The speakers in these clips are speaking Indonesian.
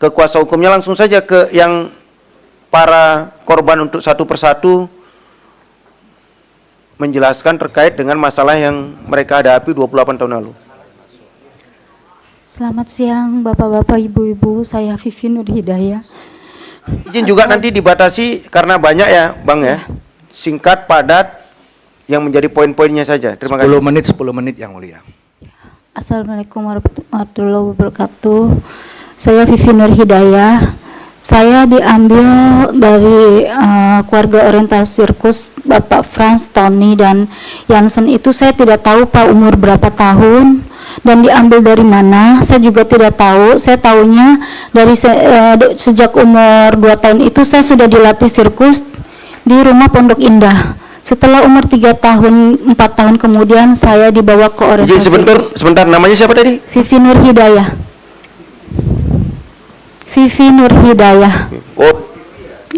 ke kuasa hukumnya, langsung saja ke yang para korban untuk satu persatu menjelaskan terkait dengan masalah yang mereka hadapi 28 tahun lalu. Selamat siang Bapak-bapak, Ibu-ibu, saya Vivi Nur Hidayah. Izin juga nanti dibatasi karena banyak ya Bang ya. Singkat, padat, yang menjadi poin-poinnya saja. Terima kasih. 10 menit yang mulia. Assalamualaikum warahmatullahi wabarakatuh. Saya Vivi Nur Hidayah. Saya diambil dari keluarga orientasi sirkus Bapak Franz, Tony, dan Jansen. Itu saya tidak tahu Pak umur berapa tahun dan diambil dari mana, saya juga tidak tahu. Saya tahunya dari sejak umur 2 tahun itu saya sudah dilatih sirkus di rumah Pondok Indah. Setelah umur 3 tahun, 4 tahun kemudian saya dibawa ke orientasi sirkus. Sebentar, namanya siapa tadi? Vivi Nur Hidayah. Vivi Nur Hidayah. Oh,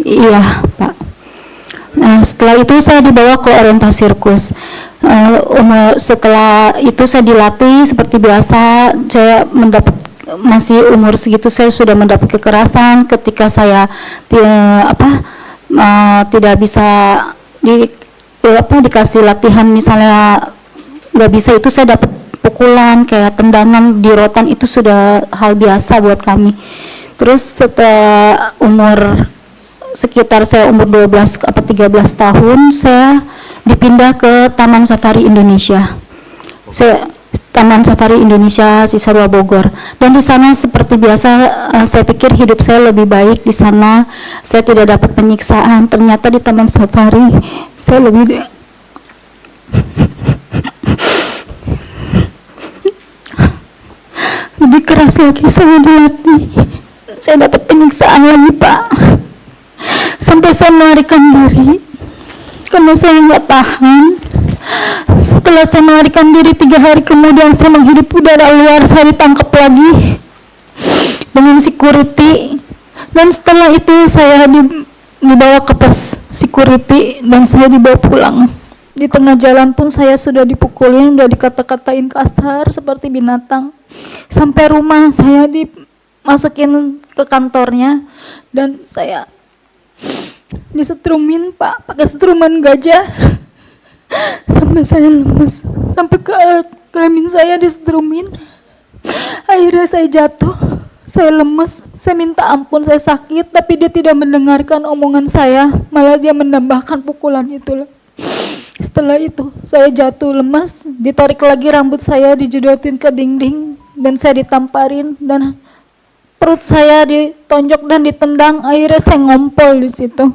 Iya Pak. Nah setelah itu saya dibawa ke orientasi sirkus. Setelah itu saya dilatih seperti biasa. Saya mendapat, masih umur segitu saya sudah mendapat kekerasan ketika saya tidak bisa dikasih latihan, misalnya nggak bisa, itu saya dapat pukulan kayak tendangan di rotan, itu sudah hal biasa buat kami. Terus setelah sekitar saya umur 12 atau 13 tahun, saya dipindah ke Taman Safari Indonesia. Taman Safari Indonesia Cisarua Bogor. Dan di sana seperti biasa, saya pikir hidup saya lebih baik di sana. Saya tidak dapat penyiksaan. Ternyata di Taman Safari saya lebih keras lagi, saya dilatih. Saya dapat penyiksaan lagi Pak, sampai saya melarikan diri karena saya nggak tahan. Setelah saya melarikan diri 3 hari kemudian saya menghirup udara luar, saya ditangkap lagi dengan security, dan setelah itu saya dibawa ke pos security dan saya dibawa pulang. Di tengah jalan pun saya sudah dipukulin, sudah dikata-katain kasar seperti binatang. Sampai rumah saya dimasukin ke kantornya dan saya disetrumin Pak, pakai setruman gajah sampai saya lemes, sampai ke kelamin saya disetrumin. Akhirnya saya jatuh, saya lemes, saya minta ampun, saya sakit, tapi dia tidak mendengarkan omongan saya, malah dia menambahkan pukulan itu. Setelah itu saya jatuh lemas, ditarik lagi rambut saya, dijedotin ke dinding dan saya ditamparin dan perut saya ditonjok dan ditendang. Akhirnya saya ngompol di situ.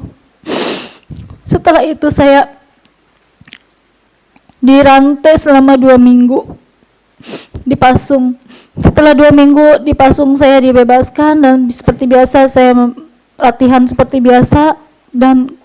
Setelah itu saya dirantai selama 2 minggu, dipasung. Setelah 2 minggu dipasung, saya dibebaskan dan seperti biasa saya latihan seperti biasa. Dan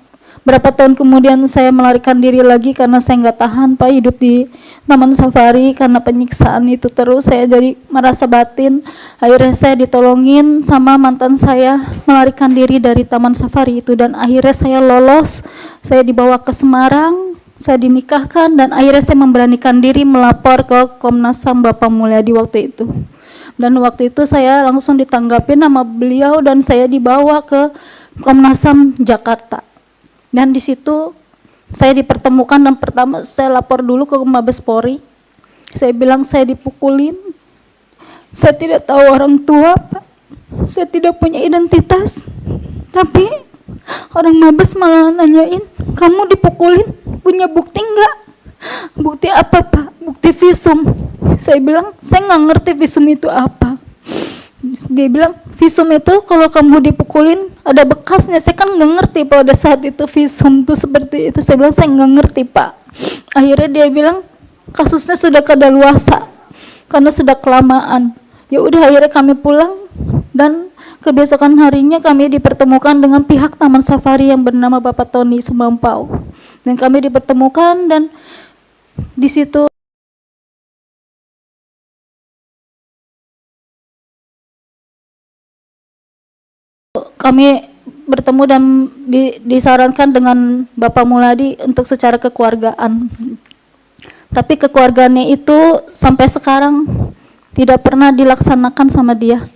berapa tahun kemudian saya melarikan diri lagi karena saya nggak tahan Pak hidup di Taman Safari karena penyiksaan itu terus. Saya jadi merasa batin. Akhirnya saya ditolongin sama mantan saya melarikan diri dari Taman Safari itu, dan akhirnya saya lolos. Saya dibawa ke Semarang, saya dinikahkan, dan akhirnya saya memberanikan diri melapor ke Komnas HAM Bapak Mulyadi waktu itu. Dan waktu itu saya langsung ditanggapi nama beliau dan saya dibawa ke Komnas HAM Jakarta. Dan di situ saya dipertemukan dan pertama saya lapor dulu ke Mabes Polri. Saya bilang saya dipukulin. Saya tidak tahu orang tua, Pak. Saya tidak punya identitas. Tapi orang Mabes malah nanyain, "Kamu dipukulin, punya bukti enggak?" "Bukti apa, Pak?" "Bukti visum." Saya bilang, "Saya nggak ngerti visum itu apa." Dia bilang, "Visum itu kalau kamu dipukulin ada bekasnya." Saya kan nggak ngerti pada saat itu visum itu seperti itu. Saya bilang, "Saya nggak ngerti, Pak." Akhirnya dia bilang kasusnya sudah kadaluarsa karena sudah kelamaan. Ya udah, akhirnya kami pulang dan kebesokan harinya kami dipertemukan dengan pihak Taman Safari yang bernama Bapak Tony Sumampau. Dan kami dipertemukan dan di situ kami bertemu dan disarankan dengan Bapak Mulyadi untuk secara kekeluargaan. Tapi kekeluargaannya itu sampai sekarang tidak pernah dilaksanakan sama dia.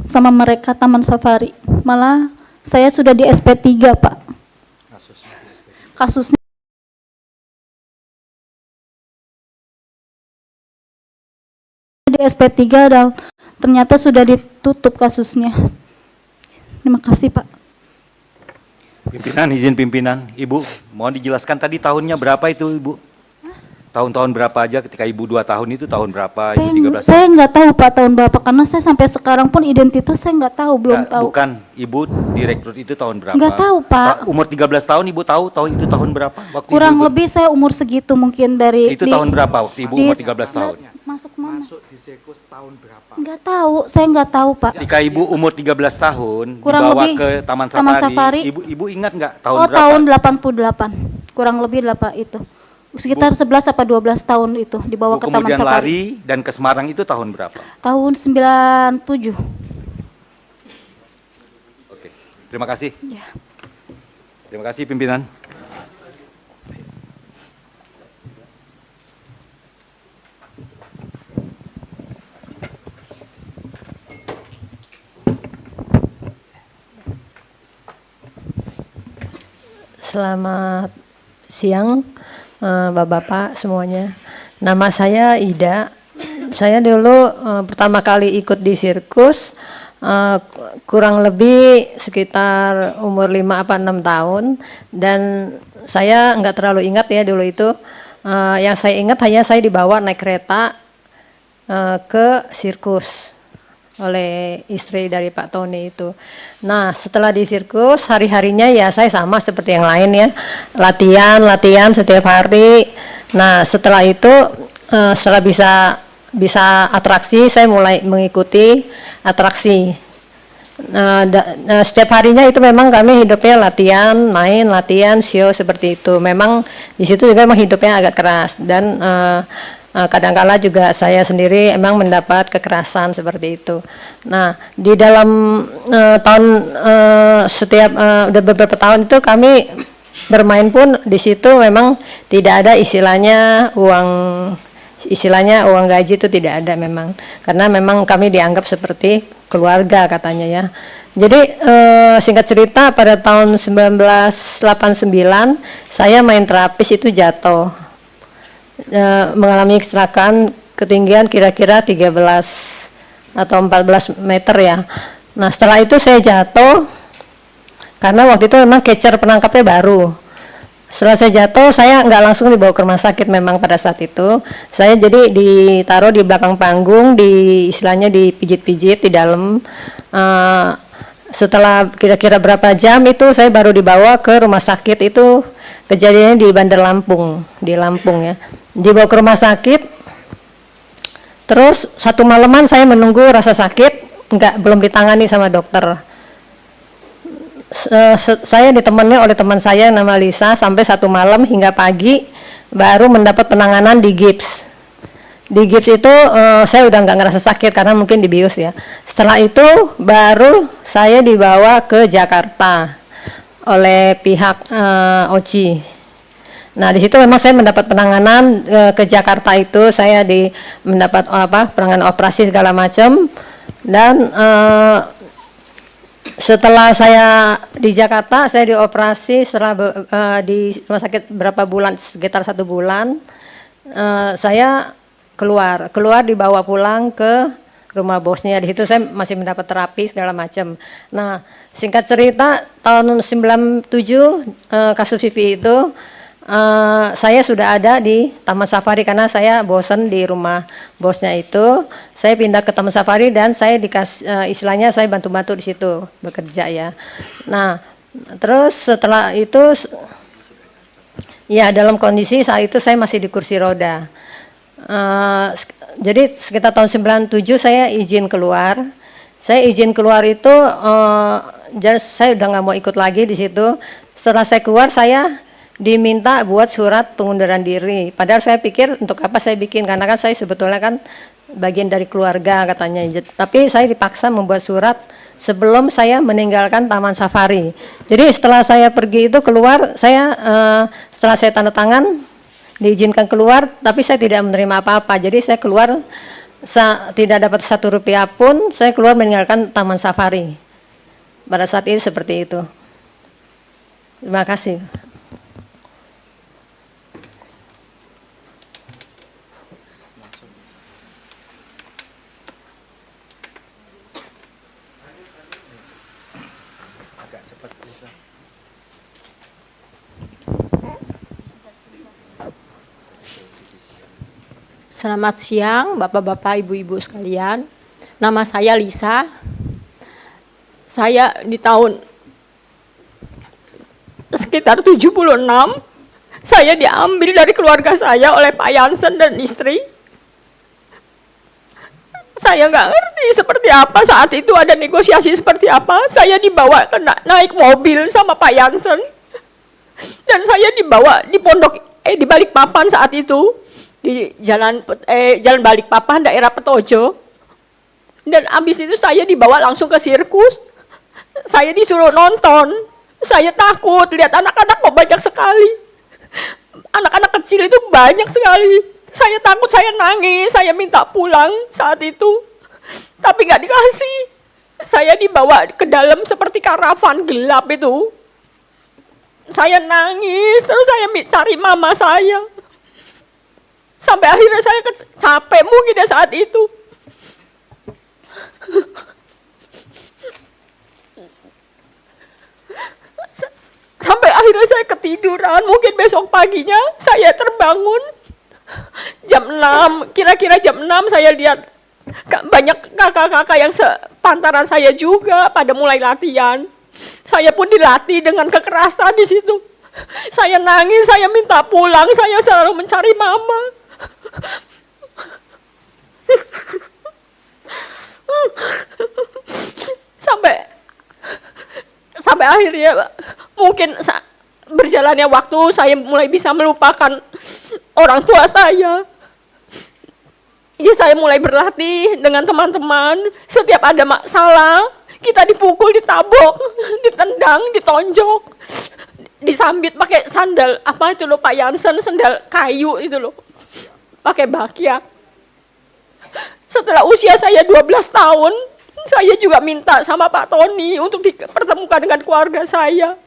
sama mereka Taman Safari. Malah saya sudah di SP3, Pak. Kasusnya di SP3 dan ternyata sudah ditutup kasusnya. Terima kasih, Pak. Pimpinan, izin pimpinan. Ibu, mohon dijelaskan tadi tahunnya berapa itu, Ibu? Tahun-tahun berapa aja ketika Ibu 2 tahun itu tahun berapa, Ibu 13 tahun? Saya nggak tahu, Pak, tahun berapa, karena saya sampai sekarang pun identitas saya nggak tahu, belum Nggak, tahu. Bukan, Ibu direkrut itu tahun berapa? Nggak tahu, Pak. Umur 13 tahun Ibu tahu itu tahun berapa? Waktu Kurang Ibu lebih saya umur segitu mungkin dari itu tahun berapa waktu Ibu umur 13 tahun? Masuk mana? Masuk di sirkus tahun berapa? Nggak tahu, saya nggak tahu, Pak. Ketika Ibu umur 13 tahun Kurang dibawa lebih ke Taman Taman Safari, Safari. Ibu ingat nggak tahun Oh, berapa? tahun 88. Kurang lebih 8 itu. Sekitar 11 apa 12 tahun itu dibawa Bu ke Taman kemudian Safari. lari dan ke Semarang itu tahun berapa? Tahun 97. Oke, terima kasih. Ya. Terima kasih pimpinan. Selamat siang, Bapak-bapak semuanya. Nama saya Ida. Saya dulu pertama kali ikut di sirkus kurang lebih sekitar umur 5 apa 6 tahun, dan saya nggak terlalu ingat ya dulu itu. Yang saya ingat hanya saya dibawa naik kereta ke sirkus oleh istri dari Pak Tony itu. Nah, setelah di sirkus, hari-harinya ya saya sama seperti yang lain ya, latihan setiap hari. Nah, setelah itu setelah bisa atraksi, saya mulai mengikuti atraksi. Setiap harinya itu memang kami hidupnya latihan, main, latihan, show seperti itu. Memang di situ juga memang hidupnya agak keras, dan kadangkala juga saya sendiri emang mendapat kekerasan seperti itu. Nah, di dalam udah beberapa tahun itu kami bermain pun di situ memang tidak ada istilahnya uang gaji itu tidak ada memang, karena memang kami dianggap seperti keluarga katanya ya. Jadi singkat cerita pada tahun 1989 saya main terapis itu jatuh, mengalami kecelakaan ketinggian kira-kira 13 atau 14 meter ya. Nah, setelah itu saya jatuh karena waktu itu memang catcher penangkapnya baru. Setelah saya jatuh, saya nggak langsung dibawa ke rumah sakit memang pada saat itu. Saya jadi ditaruh di belakang panggung, istilahnya dipijit-pijit di dalam. Setelah kira-kira berapa jam itu saya baru dibawa ke rumah sakit. Itu kejadiannya di Bandar Lampung, di Lampung ya. Dibawa ke rumah sakit, terus satu malaman saya menunggu rasa sakit, belum ditangani sama dokter. Saya ditemani oleh teman saya nama Lisa sampai satu malam hingga pagi baru mendapat penanganan di gips. Di gips itu saya udah nggak ngerasa sakit karena mungkin dibius ya. Setelah itu baru saya dibawa ke Jakarta oleh pihak OCI. Nah, di situ memang saya mendapat penanganan ke Jakarta itu, saya mendapat penanganan operasi segala macam, dan setelah saya di Jakarta, saya dioperasi setelah di rumah sakit berapa bulan, sekitar 1 bulan, saya keluar dibawa pulang ke rumah bosnya. Di situ saya masih mendapat terapi segala macam. Nah, singkat cerita tahun 97 kasus Vivi itu saya sudah ada di Taman Safari karena saya bosan di rumah bosnya itu. Saya pindah ke Taman Safari dan saya dikasih istilahnya saya bantu-bantu di situ bekerja ya. Nah, terus setelah itu ya dalam kondisi saat itu saya masih di kursi roda. Jadi sekitar tahun 97 saya izin keluar. Saya izin keluar itu jadi saya udah nggak mau ikut lagi di situ. Setelah saya keluar saya diminta buat surat pengunduran diri. Padahal saya pikir untuk apa saya bikin, karena kan saya sebetulnya kan bagian dari keluarga katanya. Tapi saya dipaksa membuat surat sebelum saya meninggalkan Taman Safari. Jadi setelah saya pergi itu keluar, setelah saya tanda tangan diizinkan keluar, tapi saya tidak menerima apa-apa. Jadi saya keluar tidak dapat 1 rupiah pun, saya keluar meninggalkan Taman Safari. Pada saat ini seperti itu. Terima kasih. Selamat siang, Bapak-bapak, Ibu-ibu sekalian. Nama saya Lisa. Saya di tahun sekitar 76, saya diambil dari keluarga saya oleh Pak Jansen dan istri. Saya nggak ngerti seperti apa saat itu, ada negosiasi seperti apa. Saya dibawa naik mobil sama Pak Jansen. Dan saya dibawa di di Balikpapan saat itu. Di jalan Balikpapan, daerah Petojo. Dan habis itu saya dibawa langsung ke sirkus. Saya disuruh nonton. Saya takut lihat anak-anak kok banyak sekali. Anak-anak kecil itu banyak sekali. Saya takut, saya nangis, saya minta pulang saat itu. Tapi nggak dikasih. Saya dibawa ke dalam seperti karavan gelap itu. Saya nangis, terus saya cari mama saya. Sampai akhirnya saya capek mungkin saat itu. Sampai akhirnya saya ketiduran, mungkin besok paginya saya terbangun. Jam 6, kira-kira jam 6 saya lihat banyak kakak-kakak yang sepantaran saya juga pada mulai latihan. Saya pun dilatih dengan kekerasan di situ. Saya nangis, saya minta pulang, saya selalu mencari mama. Sampai akhirnya mungkin berjalannya waktu saya mulai bisa melupakan orang tua saya. Ya, saya mulai berlatih dengan teman-teman. Setiap ada masalah, kita dipukul, ditabok, ditendang, ditonjok, disambit pakai sandal apa itu loh Pak Jansen, sandal kayu itu loh, pakai bakya. Setelah usia saya 12 tahun, saya juga minta sama Pak Tony untuk dipertemukan dengan keluarga saya.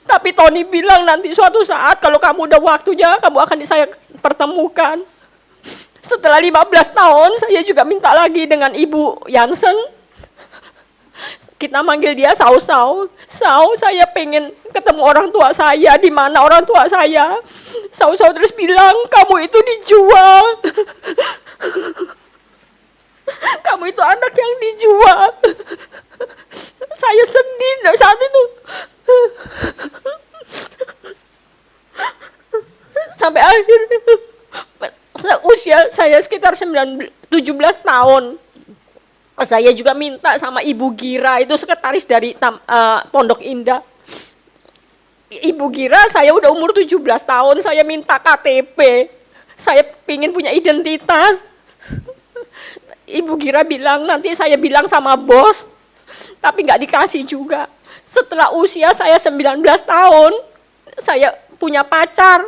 Tapi Tony bilang nanti suatu saat kalau kamu udah waktunya, kamu akan saya pertemukan. Setelah 15 tahun, saya juga minta lagi dengan Ibu Jansen. Kita manggil dia Sau. Saya pengen ketemu orang tua saya. Di mana orang tua saya? Sau terus bilang, kamu itu dijual. Kamu itu anak yang dijual. Saya sedih saat itu. Sampai akhirnya usia saya sekitar 17 tahun. Saya juga minta sama Ibu Gira, itu sekretaris dari Pondok Indah. Ibu Gira, saya udah umur 17 tahun, saya minta KTP. Saya pingin punya identitas. Ibu Gira bilang, nanti saya bilang sama bos, tapi nggak dikasih juga. Setelah usia saya 19 tahun, saya punya pacar.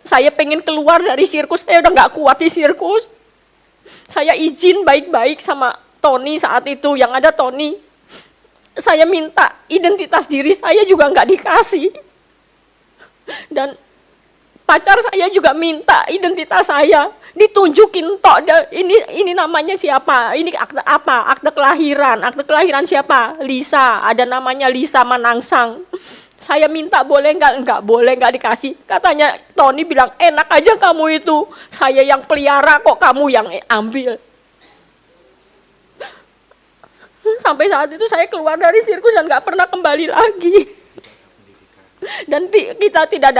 Saya pengen keluar dari sirkus, saya udah nggak kuat di sirkus. Saya izin baik-baik sama Tony saat itu, yang ada Tony. Saya minta identitas diri saya juga nggak dikasih. Dan pacar saya juga minta identitas saya, ditunjukin tok, ini namanya siapa, ini akte apa, akte kelahiran siapa, Lisa, ada namanya Lisa Manangsang. Saya minta boleh nggak boleh, nggak dikasih. Katanya Tony bilang, enak aja kamu itu, saya yang pelihara kok kamu yang ambil. Sampai saat itu saya keluar dari sirkus dan nggak pernah kembali lagi. Dan kita tidak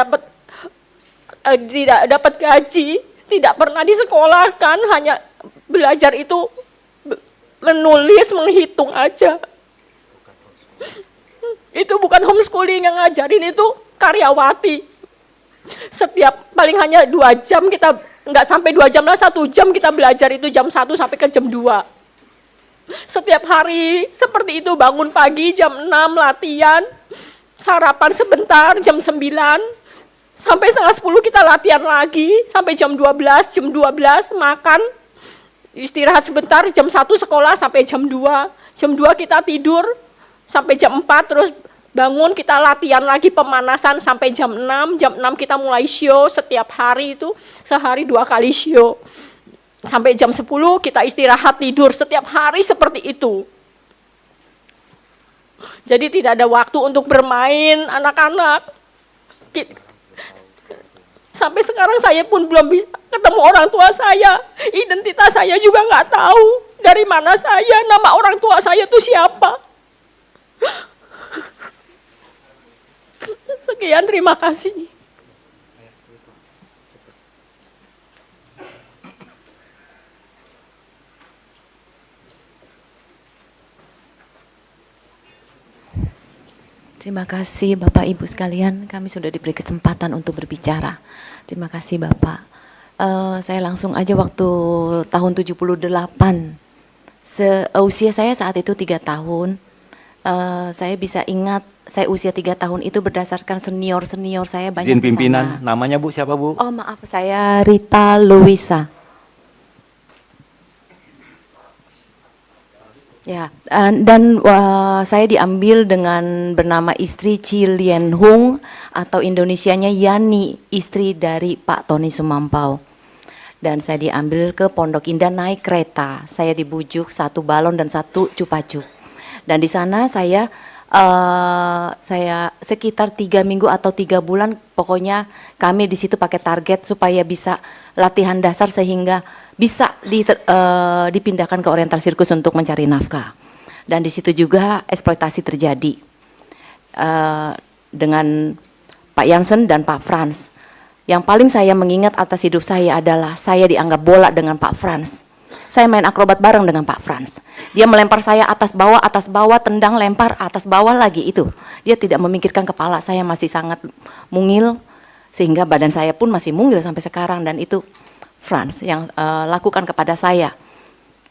dapat gaji, tidak pernah disekolahkan, hanya belajar itu menulis, menghitung aja. Itu bukan homeschooling yang ngajarin, itu karyawati. Setiap paling hanya 2 jam kita, nggak sampai 2 jam lah, 1 jam kita belajar itu jam 1 sampai ke jam 2. Setiap hari seperti itu, bangun pagi jam 6 latihan, sarapan sebentar jam 9, sampai setengah 10 kita latihan lagi, sampai jam 12 makan, istirahat sebentar, jam 1 sekolah sampai jam 2. Jam 2 kita tidur sampai jam 4, terus bangun kita latihan lagi pemanasan sampai jam 6. Jam 6 kita mulai show, setiap hari itu sehari 2 kali show. Sampai jam 10 kita istirahat tidur, setiap hari seperti itu. Jadi tidak ada waktu untuk bermain anak-anak. Sampai sekarang saya pun belum bisa ketemu orang tua saya. Identitas saya juga nggak tahu. Dari mana saya, nama orang tua saya itu siapa. Sekian, terima kasih. Terima kasih Bapak Ibu sekalian, kami sudah diberi kesempatan untuk berbicara. Terima kasih Bapak. Saya langsung aja waktu tahun 78. Usia saya saat itu 3 tahun. Saya bisa ingat saya usia 3 tahun itu berdasarkan senior-senior saya banyak Izin di pimpinan, sana. namanya Bu siapa Bu? Oh maaf, saya Rita Luisa. Ya, dan saya diambil dengan bernama istri Chi Lien Hung atau Indonesianya Yani, istri dari Pak Tony Sumampau. Dan saya diambil ke Pondok Indah naik kereta. Saya dibujuk 1 balon dan 1 cupacu. Dan di sana saya sekitar 3 minggu atau 3 bulan, pokoknya kami di situ pakai target supaya bisa latihan dasar sehingga bisa dipindahkan ke Oriental Circus untuk mencari nafkah. Dan di situ juga eksploitasi terjadi dengan Pak Jansen dan Pak Frans. Yang paling saya mengingat atas hidup saya adalah saya dianggap bola dengan Pak Frans. Saya main akrobat bareng dengan Pak Frans. Dia melempar saya atas bawah, tendang, lempar, atas bawah lagi itu. Dia tidak memikirkan kepala saya masih sangat mungil, sehingga badan saya pun masih mungil sampai sekarang. Dan itu Frans yang lakukan kepada saya.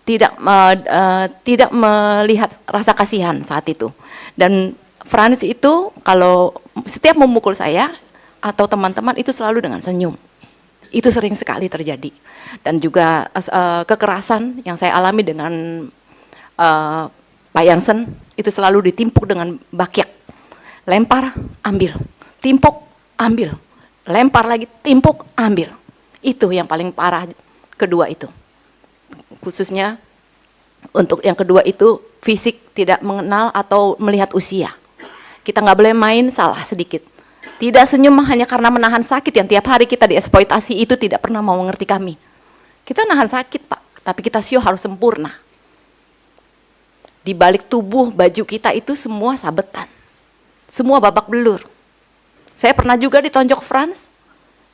Tidak melihat rasa kasihan saat itu. Dan Frans itu kalau setiap memukul saya atau teman-teman itu selalu dengan senyum. Itu sering sekali terjadi. Dan juga kekerasan yang saya alami dengan Pak Jansen itu selalu ditimpuk dengan bakyak. Lempar, ambil. Timpuk, ambil. Lempar lagi, timpuk, ambil. Itu yang paling parah kedua itu. Khususnya untuk yang kedua itu fisik, tidak mengenal atau melihat usia. Kita nggak boleh main salah sedikit. Tidak senyum hanya karena menahan sakit yang tiap hari kita dieksploitasi, itu tidak pernah mau mengerti kami. Kita nahan sakit Pak, tapi kita show harus sempurna. Di balik tubuh baju kita itu semua sabetan. Semua babak belur. Saya pernah juga ditonjok Frans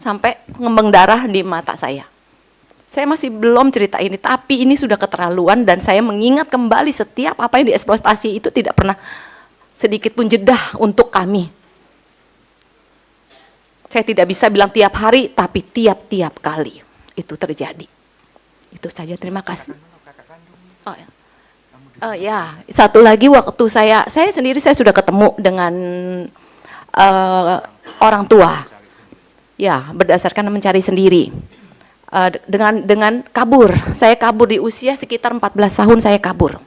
sampai ngembang darah di mata saya. Saya masih belum cerita ini, tapi ini sudah keterlaluan dan saya mengingat kembali setiap apa yang dieksploitasi itu tidak pernah sedikit pun jeda untuk kami. Saya tidak bisa bilang tiap hari, tapi tiap-tiap kali itu terjadi. Itu saja, terima kasih. Oh ya. Ya, satu lagi waktu saya sendiri saya sudah ketemu dengan orang tua. Ya, berdasarkan mencari sendiri. Dengan kabur. Saya kabur di usia sekitar 14 tahun saya kabur.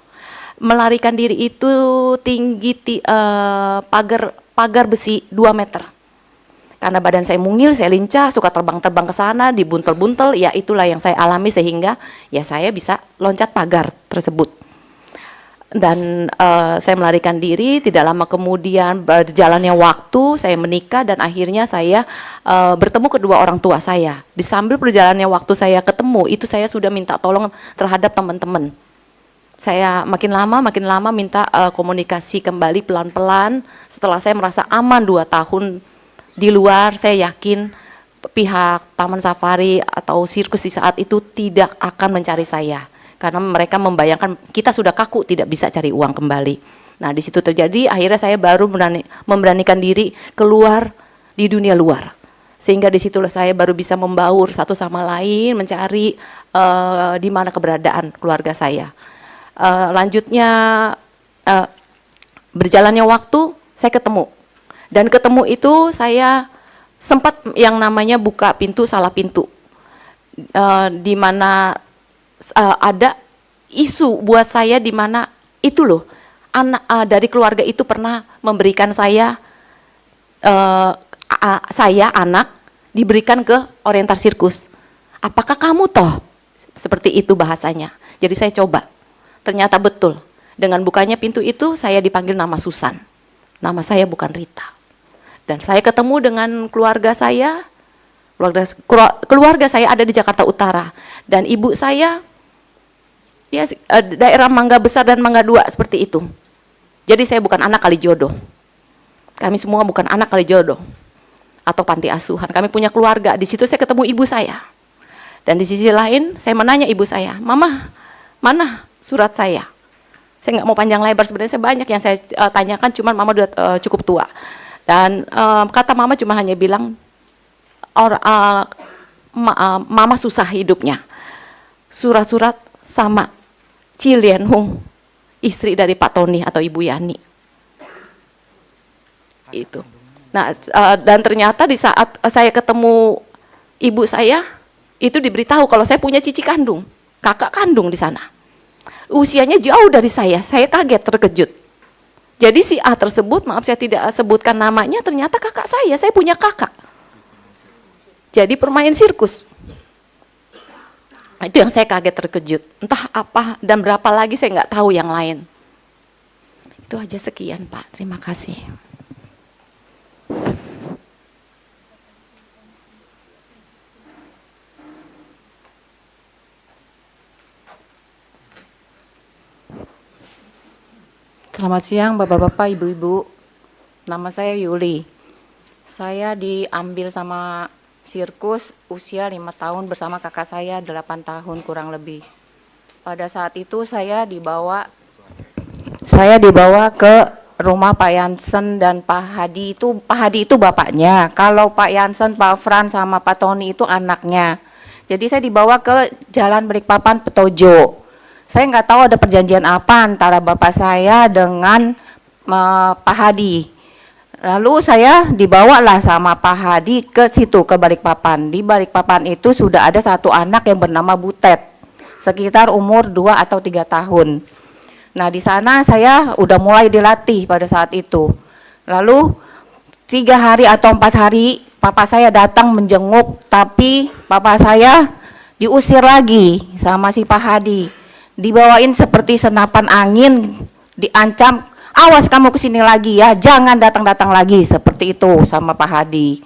Melarikan diri itu tinggi pagar besi 2 meter. Karena badan saya mungil, saya lincah, suka terbang-terbang ke sana, dibuntel-buntel, ya itulah yang saya alami sehingga ya saya bisa loncat pagar tersebut. Dan saya melarikan diri, tidak lama kemudian berjalannya waktu, saya menikah dan akhirnya saya bertemu kedua orang tua saya. Di sambil perjalannya waktu saya ketemu, itu saya sudah minta tolong terhadap teman-teman. Saya makin lama minta komunikasi kembali pelan-pelan. Setelah saya merasa aman 2 tahun di luar, saya yakin pihak Taman Safari atau sirkus di saat itu tidak akan mencari saya. Karena mereka membayangkan kita sudah kaku, tidak bisa cari uang kembali. Nah di situ terjadi, akhirnya saya baru memberanikan diri keluar di dunia luar. Sehingga di situlah saya baru bisa membaur satu sama lain, mencari di mana keberadaan keluarga saya. Lanjutnya berjalannya waktu, saya ketemu. Dan ketemu itu saya sempat yang namanya buka pintu, salah pintu. Di mana ada isu buat saya di mana itu loh, anak dari keluarga itu pernah memberikan saya anak diberikan ke orientar sirkus. Apakah kamu toh? Seperti itu bahasanya. Jadi saya coba. Ternyata betul. Dengan bukanya pintu itu saya dipanggil nama Susan. Nama saya bukan Rita. Dan saya ketemu dengan keluarga saya. Keluarga saya ada di Jakarta Utara. Dan ibu saya ya daerah Mangga Besar dan Mangga Dua seperti itu. Jadi saya bukan anak kali jodoh. Kami semua bukan anak kali jodoh atau panti asuhan. Kami punya keluarga. Di situ saya ketemu ibu saya. Dan di sisi lain saya menanya ibu saya, "Mama, mana surat saya?" Saya nggak mau panjang lebar, sebenarnya banyak yang saya tanyakan, cuman mama udah cukup tua. Dan kata mama cuma hanya bilang, mama susah hidupnya. Surat-surat sama Chi Lien Hung, istri dari Pak Tony atau Ibu Yani. Itu. Nah, dan ternyata di saat saya ketemu ibu saya, itu diberitahu kalau saya punya cici kandung, kakak kandung di sana. Usianya jauh dari saya kaget, terkejut. Jadi si A tersebut, maaf saya tidak sebutkan namanya, ternyata kakak saya punya kakak. Jadi permain sirkus. Itu yang saya kaget, terkejut. Entah apa dan berapa lagi saya nggak tahu yang lain. Itu aja, sekian Pak, terima kasih. Selamat siang Bapak-Bapak, Ibu-Ibu. Nama saya Yuli. Saya diambil sama sirkus usia 5 tahun bersama kakak saya 8 tahun kurang lebih. Pada saat itu saya dibawa ke rumah Pak Yansen dan Pak Hadi itu bapaknya. Kalau Pak Yansen, Pak Fran sama Pak Tony itu anaknya. Jadi saya dibawa ke Jalan Balikpapan Petojo. Saya nggak tahu ada perjanjian apa antara bapak saya dengan Pak Hadi. Lalu saya dibawalah sama Pak Hadi ke situ, ke Balikpapan. Di Balikpapan itu sudah ada satu anak yang bernama Butet, sekitar umur 2 atau 3 tahun. Nah di sana saya udah mulai dilatih pada saat itu. Lalu 3 hari atau 4 hari papa saya datang menjenguk, tapi papa saya diusir lagi sama si Pak Hadi. Dibawain seperti senapan angin, diancam, "Awas kamu kesini lagi ya, jangan datang-datang lagi," seperti itu sama Pak Hadi.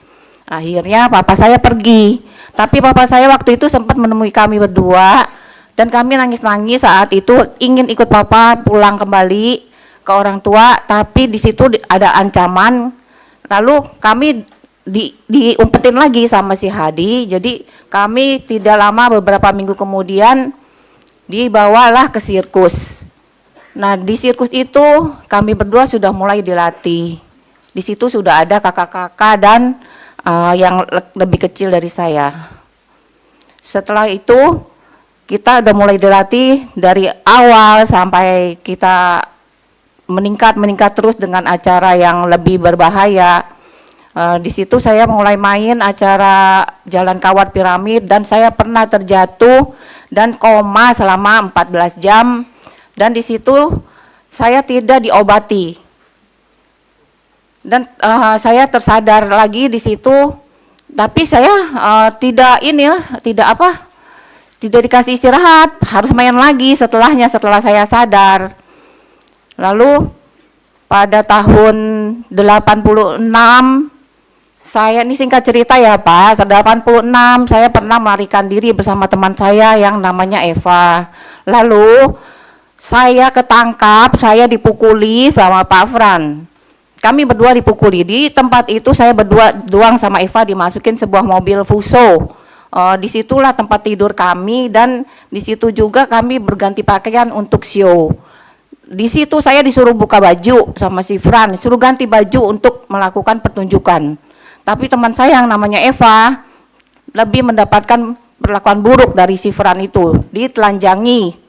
Akhirnya papa saya pergi, tapi papa saya waktu itu sempat menemui kami berdua, dan kami nangis-nangis saat itu ingin ikut papa pulang kembali ke orang tua, tapi di situ ada ancaman. Lalu kami diumpetin lagi sama si Hadi. Jadi kami tidak lama, beberapa minggu kemudian dibawalah ke sirkus. Nah di sirkus itu kami berdua sudah mulai dilatih. Di situ sudah ada kakak-kakak dan yang lebih kecil dari saya. Setelah itu kita udah mulai dilatih dari awal sampai kita meningkat terus dengan acara yang lebih berbahaya. Di situ saya mulai main acara Jalan Kawat Piramid, dan saya pernah terjatuh dan koma selama 14 jam, dan di situ saya tidak diobati, dan saya tersadar lagi di situ, tapi saya tidak dikasih istirahat, harus main lagi setelah saya sadar. Lalu pada tahun 86, saya ini singkat cerita ya Pak, 86 saya pernah melarikan diri bersama teman saya yang namanya Eva. Lalu saya ketangkap, saya dipukuli sama Pak Fran. Kami berdua dipukuli. Di tempat itu saya berdua doang sama Eva, dimasukin sebuah mobil Fuso. Disitulah tempat tidur kami, dan di situ juga kami berganti pakaian untuk show. Di situ saya disuruh buka baju sama si Fran, suruh ganti baju untuk melakukan pertunjukan. Tapi teman saya yang namanya Eva lebih mendapatkan perlakuan buruk dari si Fran itu, ditelanjangi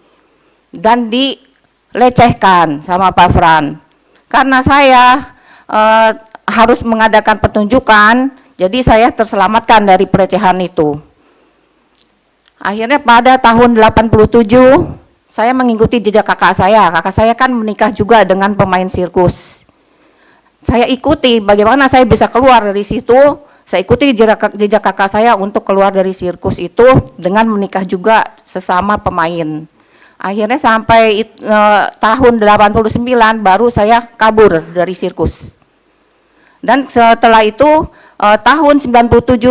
dan dilecehkan sama Pak Fran. Karena saya harus mengadakan pertunjukan, jadi saya terselamatkan dari pelecehan itu. Akhirnya pada tahun 87 saya mengikuti jejak kakak saya. Kakak saya kan menikah juga dengan pemain sirkus. Saya ikuti bagaimana saya bisa keluar dari situ. Saya ikuti jejak kakak saya untuk keluar dari sirkus itu dengan menikah juga sesama pemain. Akhirnya sampai tahun 89 baru saya kabur dari sirkus. Dan setelah itu tahun 97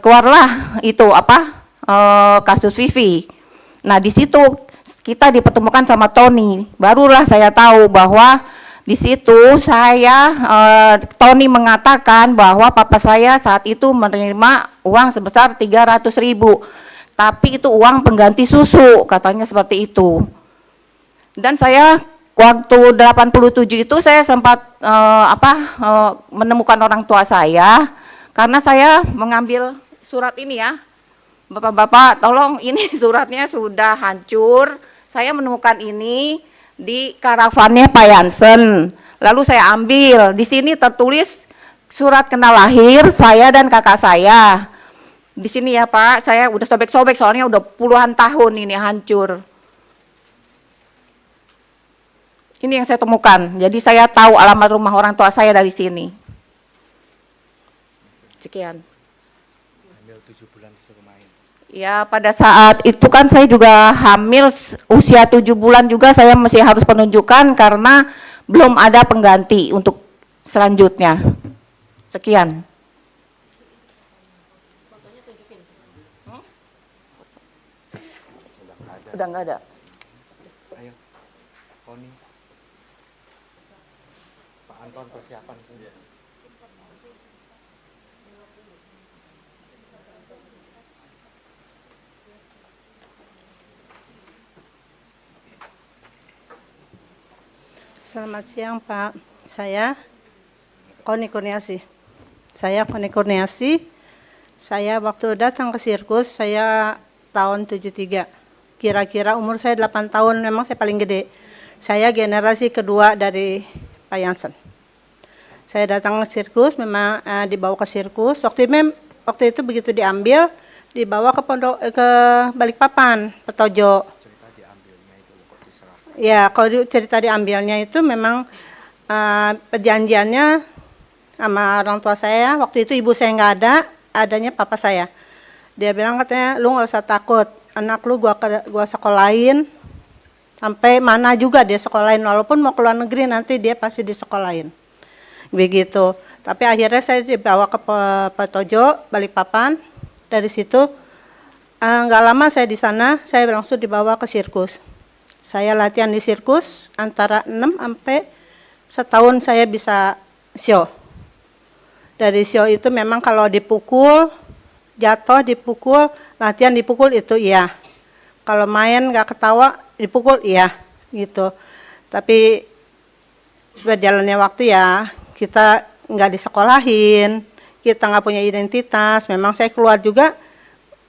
keluarlah itu kasus Vivi. Nah, di situ kita dipertemukan sama Tony. Barulah saya tahu bahwa di situ Tony mengatakan bahwa papa saya saat itu menerima uang sebesar 300.000. Tapi itu uang pengganti susu, katanya seperti itu. Dan saya waktu 87 itu saya sempat menemukan orang tua saya karena saya mengambil surat ini ya. Bapak-bapak, tolong ini suratnya sudah hancur. Saya menemukan ini di karavannya Pak Jansen. Lalu saya ambil. Di sini tertulis surat kenal lahir saya dan kakak saya. Di sini ya Pak, saya udah sobek-sobek soalnya udah puluhan tahun ini hancur. Ini yang saya temukan. Jadi saya tahu alamat rumah orang tua saya dari sini. Sekian. Ya, pada saat itu kan saya juga hamil usia 7 bulan juga saya masih harus penunjukan karena belum ada pengganti untuk selanjutnya. Sekian. Udah nggak ada. Ayo, Tony. Pak Anton persiapan sendiri. Selamat siang Pak, saya Koni Kurniasi. Saya waktu datang ke sirkus, saya tahun 73. Kira-kira umur saya 8 tahun, memang saya paling gede. Saya generasi kedua dari Pak Jansen. Saya datang ke sirkus, memang dibawa ke sirkus. Waktu itu begitu dibawa ke Balikpapan, Petojo. Ya, kalau cerita diambilnya itu memang perjanjiannya sama orang tua saya. Waktu itu ibu saya nggak ada, adanya papa saya. Dia bilang katanya, lu nggak usah takut, anak lu gua sekolahin sampai mana juga dia sekolahin, walaupun mau ke luar negeri nanti dia pasti disekolahin. Begitu. Tapi akhirnya saya dibawa ke Petojo, Balikpapan. Dari situ nggak lama saya di sana, saya langsung dibawa ke sirkus. Saya latihan di sirkus antara 6 sampai setahun saya bisa show. Dari show itu memang kalau dipukul, jatuh dipukul, latihan dipukul itu iya. Kalau main nggak ketawa dipukul iya gitu. Tapi berjalannya waktu ya kita nggak disekolahin, kita nggak punya identitas. Memang saya keluar juga,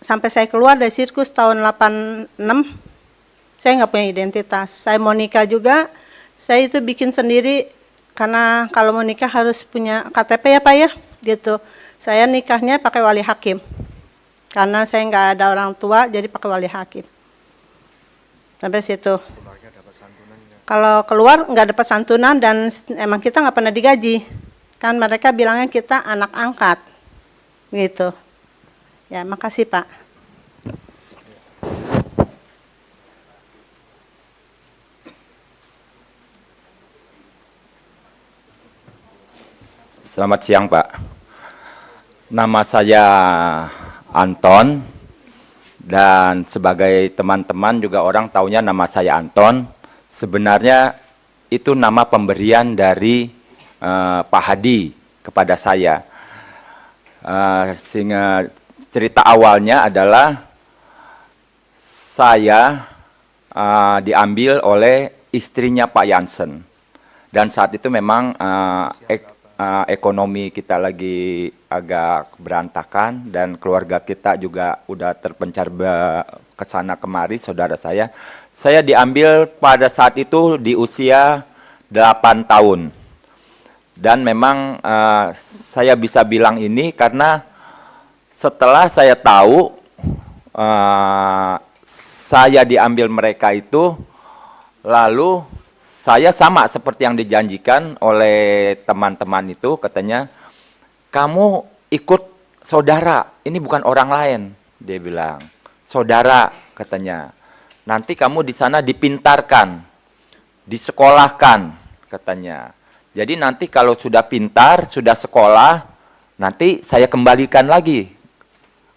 sampai saya keluar dari sirkus tahun 86. Saya nggak punya identitas. Saya mau nikah juga, saya itu bikin sendiri karena kalau mau nikah harus punya KTP ya Pak ya, gitu. Saya nikahnya pakai wali hakim, karena saya nggak ada orang tua, jadi pakai wali hakim. Sampai situ. Kalau keluar nggak dapat santunan dan emang kita nggak pernah digaji, kan mereka bilangnya kita anak angkat, gitu. Ya, makasih Pak. Selamat siang Pak. Nama saya Anton dan sebagai teman-teman juga orang taunya nama saya Anton. Sebenarnya itu nama pemberian dari Pak Hadi kepada saya. Sehingga cerita awalnya adalah saya diambil oleh istrinya Pak Jansen. Dan saat itu memang ekonomi kita lagi agak berantakan dan keluarga kita juga udah terpencar ke sana kemari, saudara saya. Saya diambil pada saat itu di usia 8 tahun. Dan memang saya bisa bilang ini karena setelah saya tahu saya diambil mereka itu, lalu saya sama seperti yang dijanjikan oleh teman-teman itu, katanya, kamu ikut saudara, ini bukan orang lain, dia bilang. Saudara, katanya. Nanti kamu di sana dipintarkan, disekolahkan, katanya. Jadi nanti kalau sudah pintar, sudah sekolah, nanti saya kembalikan lagi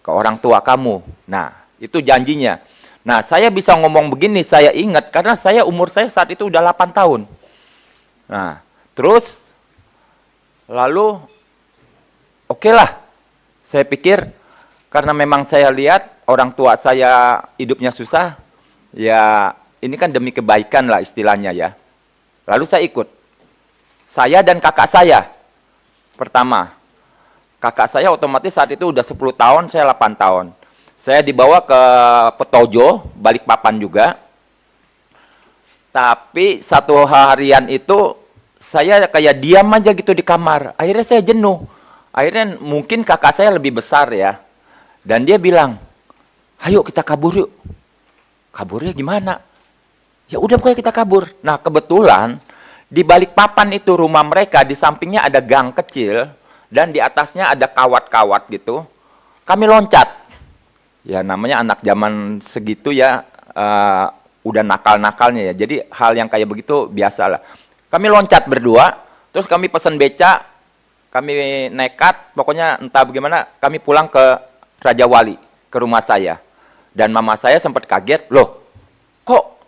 ke orang tua kamu. Nah, itu janjinya. Nah, saya bisa ngomong begini, saya ingat, karena umur saya saat itu udah 8 tahun. Nah, terus, lalu, oke lah, saya pikir, karena memang saya lihat, orang tua saya hidupnya susah, ya ini kan demi kebaikan lah istilahnya ya. Lalu saya ikut. Saya dan kakak saya, pertama. Kakak saya otomatis saat itu udah 10 tahun, saya 8 tahun. Saya dibawa ke Petojo, Balikpapan juga. Tapi satu harian itu saya kayak diam aja gitu di kamar. Akhirnya saya jenuh. Akhirnya mungkin kakak saya lebih besar ya. Dan dia bilang, ayo kita kabur yuk. Kaburnya gimana? Ya udah pokoknya kita kabur. Nah kebetulan di Balikpapan itu rumah mereka, di sampingnya ada gang kecil. Dan di atasnya ada kawat-kawat gitu. Kami loncat. Ya namanya anak zaman segitu ya, udah nakal-nakalnya ya. Jadi hal yang kayak begitu biasalah. Kami loncat berdua, terus kami pesan beca, kami nekat, pokoknya entah bagaimana, kami pulang ke Raja Wali, ke rumah saya. Dan mama saya sempat kaget, loh kok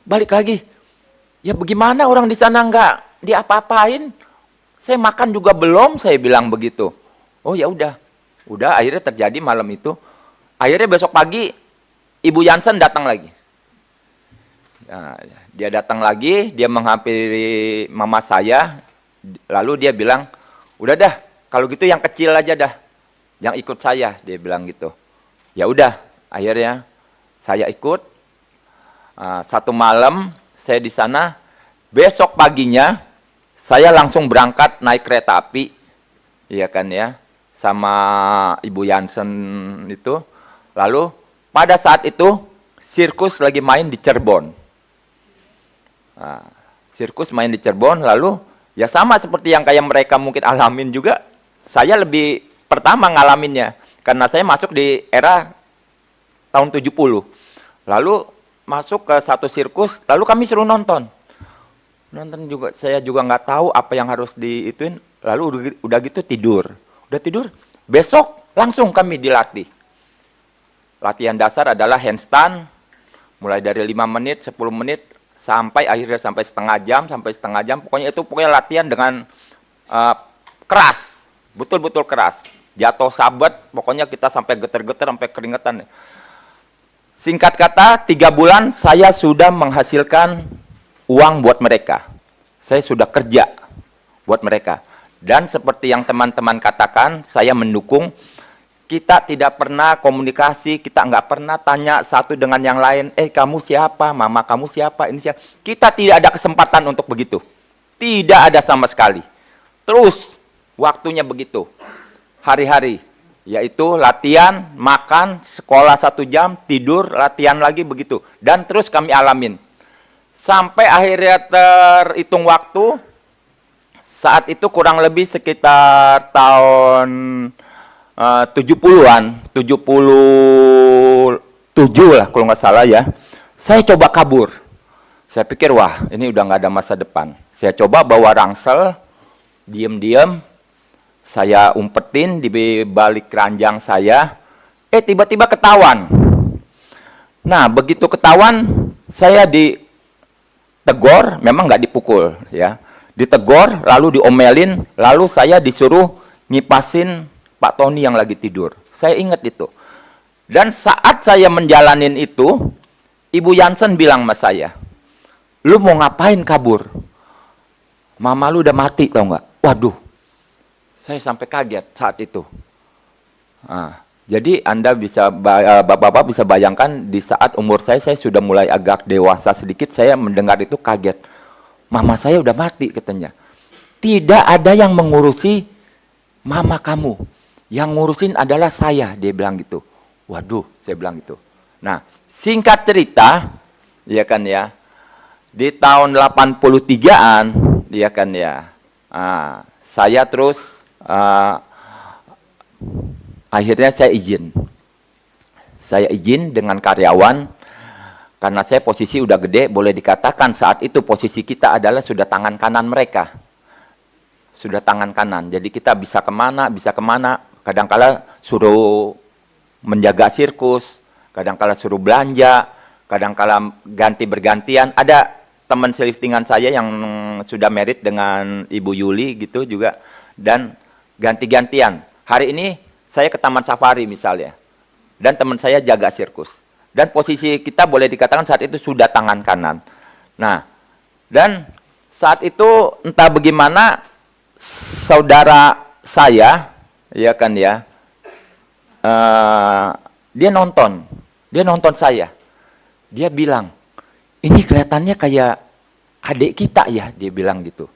balik lagi? Ya bagaimana orang di sana nggak diapa-apain? Saya makan juga belum, saya bilang begitu. Oh ya udah akhirnya terjadi malam itu. Akhirnya besok pagi, Ibu Jansen datang lagi. Nah, dia datang lagi, dia menghampiri mama saya, lalu dia bilang, udah dah, kalau gitu yang kecil aja dah, yang ikut saya, dia bilang gitu. Ya udah, akhirnya saya ikut. Satu malam saya di sana, besok paginya saya langsung berangkat naik kereta api, iya kan ya, sama Ibu Jansen itu. Lalu pada saat itu sirkus lagi main di Cirebon. Nah, sirkus main di Cirebon, lalu ya sama seperti yang kayak mereka mungkin alamin juga, saya lebih pertama ngalaminnya. Karena saya masuk di era tahun 70. Lalu masuk ke satu sirkus, lalu kami suruh nonton. Nonton juga, saya juga nggak tahu apa yang harus diituin, lalu udah gitu tidur. Udah tidur, besok langsung kami dilatih. Latihan dasar adalah handstand, mulai dari 5 menit, 10 menit, sampai akhirnya sampai setengah jam, pokoknya latihan dengan keras, betul-betul keras. Jatuh sabet, pokoknya kita sampai getar-getar, sampai keringetan. Singkat kata, 3 bulan saya sudah menghasilkan uang buat mereka. Saya sudah kerja buat mereka. Dan seperti yang teman-teman katakan, saya mendukung. Kita tidak pernah komunikasi, kita nggak pernah tanya satu dengan yang lain, kamu siapa, mama kamu siapa, ini siapa. Kita tidak ada kesempatan untuk begitu. Tidak ada sama sekali. Terus, waktunya begitu. Hari-hari, yaitu latihan, makan, sekolah 1 jam, tidur, latihan lagi begitu. Dan terus kami alamin. Sampai akhirnya terhitung waktu, saat itu kurang lebih sekitar tahun 70-an, 77 lah kalau nggak salah ya. Saya coba kabur. Saya pikir, wah ini udah nggak ada masa depan. Saya coba bawa rangsel, diem-diem, saya umpetin di balik keranjang saya. Tiba-tiba ketahuan. Nah begitu ketahuan, saya ditegor, memang nggak dipukul ya. Ditegor, lalu diomelin, lalu saya disuruh ngipasin Pak Tony yang lagi tidur. Saya ingat itu. Dan saat saya menjalanin itu, Ibu Jansen bilang sama saya, lu mau ngapain kabur? Mama lu udah mati tau nggak? Waduh, saya sampai kaget saat itu. Nah, jadi Anda bisa, Bapak-Bapak bisa bayangkan di saat umur saya sudah mulai agak dewasa sedikit, saya mendengar itu kaget. Mama saya udah mati katanya. Tidak ada yang mengurusi mama kamu. Yang ngurusin adalah saya, dia bilang gitu. Waduh, saya bilang gitu. Nah, singkat cerita, ya kan ya, di tahun 83-an, ya kan ya, saya terus akhirnya saya izin. Saya izin dengan karyawan, karena saya posisi udah gede, boleh dikatakan saat itu posisi kita adalah sudah tangan kanan mereka. Sudah tangan kanan, jadi kita bisa kemana, kadang-kala suruh menjaga sirkus, kadang-kala suruh belanja, kadang-kala ganti bergantian. Ada teman seliftingan saya yang sudah married dengan Ibu Yuli gitu juga, dan ganti-gantian. Hari ini saya ke Taman Safari misalnya, dan teman saya jaga sirkus. Dan posisi kita boleh dikatakan saat itu sudah tangan kanan. Nah, dan saat itu entah bagaimana saudara saya, ya kan ya, dia nonton saya. Dia bilang, ini kelihatannya kayak adik kita ya, dia bilang gitu.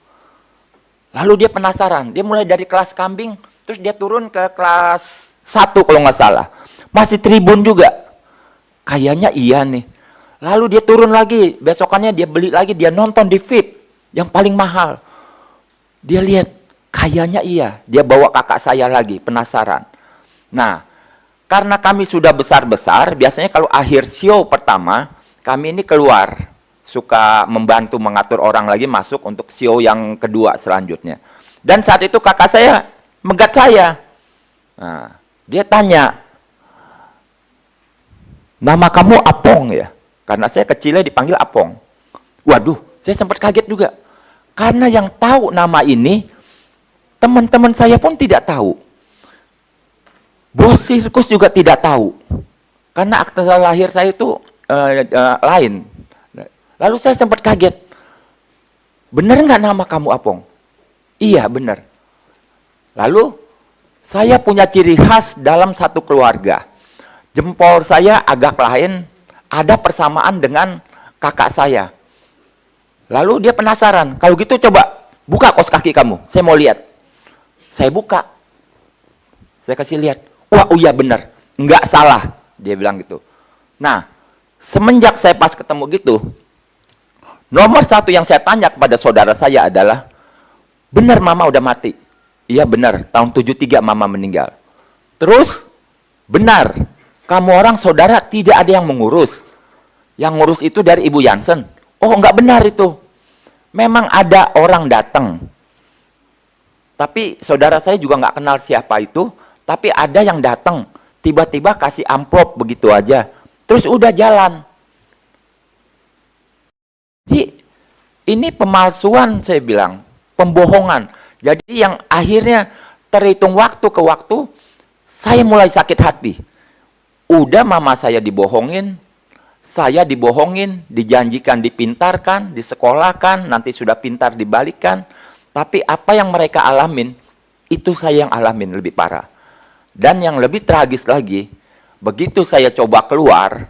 Lalu dia penasaran, dia mulai dari kelas kambing, terus dia turun ke kelas 1 kalau nggak salah. Masih tribun juga. Kayaknya iya nih. Lalu dia turun lagi, besokannya dia beli lagi, dia nonton di VIP yang paling mahal. Dia lihat, kayaknya iya. Dia bawa kakak saya lagi, penasaran. Nah, karena kami sudah besar-besar, biasanya kalau akhir show pertama, kami ini keluar. Suka membantu mengatur orang lagi masuk untuk show yang kedua selanjutnya. Dan saat itu kakak saya megat saya. Nah, dia tanya, nama kamu Apong ya? Karena saya kecilnya dipanggil Apong. Waduh, saya sempat kaget juga. Karena yang tahu nama ini, teman-teman saya pun tidak tahu. Bos sirkus juga tidak tahu. Karena akte lahir saya itu lain. Lalu saya sempat kaget. Benar nggak nama kamu Apong? Iya, benar. Lalu, saya punya ciri khas dalam satu keluarga. Jempol saya agak lain, ada persamaan dengan kakak saya. Lalu dia penasaran, kalau gitu coba buka kaos kaki kamu, saya mau lihat. Saya buka. Saya kasih lihat. Wah, oh iya benar, nggak salah, dia bilang gitu. Nah, semenjak saya pas ketemu gitu, nomor satu yang saya tanya kepada saudara saya adalah, benar mama udah mati? Iya benar, tahun 73 mama meninggal. Terus, benar, kamu orang saudara tidak ada yang mengurus. Yang ngurus itu dari Ibu Jansen. Oh, nggak benar itu. Memang ada orang datang. Tapi saudara saya juga nggak kenal siapa itu. Tapi ada yang datang. Tiba-tiba kasih amplop begitu aja. Terus udah jalan. Jadi ini pemalsuan saya bilang. Pembohongan. Jadi yang akhirnya terhitung waktu ke waktu. Saya mulai sakit hati. Udah mama saya dibohongin. Saya dibohongin, dijanjikan dipintarkan, disekolahkan, nanti sudah pintar dibalikkan. Tapi apa yang mereka alamin, itu saya yang alamin lebih parah. Dan yang lebih tragis lagi, begitu saya coba keluar,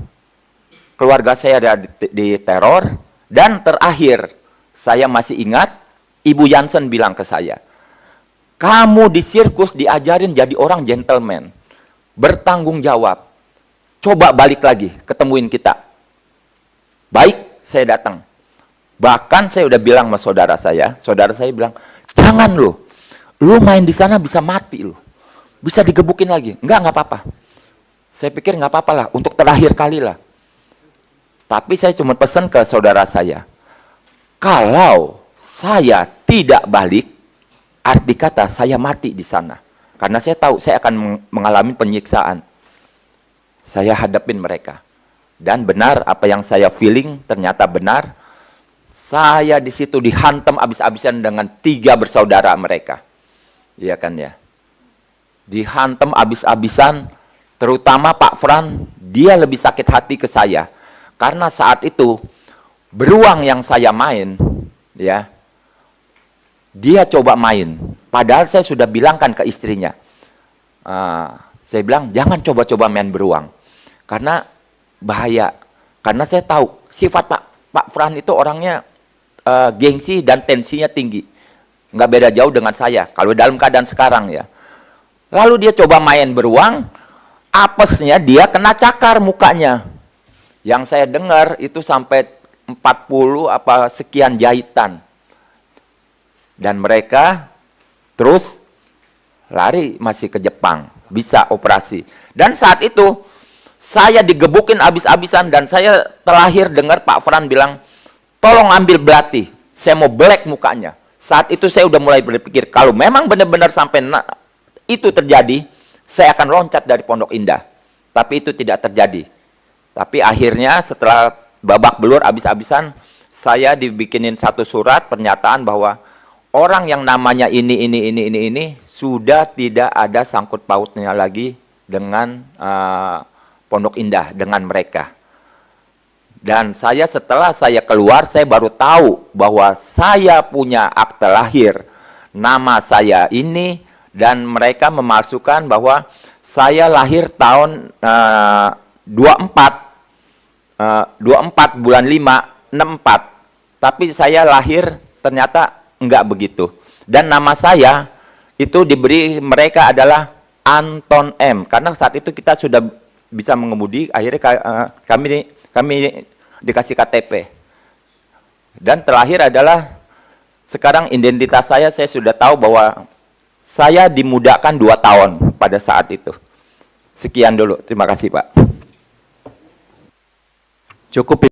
keluarga saya ada di teror, dan terakhir, saya masih ingat, Ibu Jansen bilang ke saya, kamu di sirkus diajarin jadi orang gentleman, bertanggung jawab, coba balik lagi, ketemuin kita. Baik, saya datang. Bahkan saya udah bilang sama saudara saya bilang, jangan lu main di sana bisa mati lu. Bisa digebukin lagi. Enggak apa-apa. Saya pikir nggak apa-apa lah, untuk terakhir kali lah. Tapi saya cuma pesan ke saudara saya, kalau saya tidak balik, arti kata saya mati di sana. Karena saya tahu saya akan mengalami penyiksaan. Saya hadapin mereka. Dan benar apa yang saya feeling ternyata benar. Saya di situ dihantam abis-abisan dengan 3 bersaudara mereka. Iya kan ya. Dihantam abis-abisan, terutama Pak Fran, dia lebih sakit hati ke saya. Karena saat itu beruang yang saya main, ya. Dia coba main. Padahal saya sudah bilangkan ke istrinya. Saya bilang jangan coba-coba main beruang. Karena bahaya. Karena saya tahu sifat Pak Fran itu orangnya gengsi dan tensinya tinggi. Nggak beda jauh dengan saya. Kalau dalam keadaan sekarang ya. Lalu dia coba main beruang. apesnya dia kena cakar mukanya. Yang saya dengar itu sampai 40 apa sekian jahitan. Dan mereka terus lari masih ke Jepang, bisa operasi. Dan saat itu saya digebukin abis-abisan dan saya terakhir dengar Pak Fran bilang, tolong ambil belati, saya mau belek mukanya. Saat itu saya udah mulai berpikir, kalau memang benar-benar sampai itu terjadi, saya akan loncat dari Pondok Indah. Tapi itu tidak terjadi. Tapi akhirnya setelah babak belur abis-abisan, saya dibikinin satu surat pernyataan bahwa orang yang namanya ini sudah tidak ada sangkut pautnya lagi dengan Pondok Indah, dengan mereka. Dan saya setelah saya keluar, saya baru tahu bahwa saya punya akte lahir, nama saya ini, dan mereka memalsukan bahwa saya lahir tahun 24 bulan 5, 64. Tapi saya lahir ternyata enggak begitu. Dan nama saya itu diberi mereka adalah Anton M. Karena saat itu kita sudah bisa mengemudi, akhirnya kami dikasih KTP. Dan terakhir adalah sekarang identitas saya sudah tahu bahwa saya dimudahkan 2 tahun pada saat itu. Sekian dulu, terima kasih Pak. Cukup.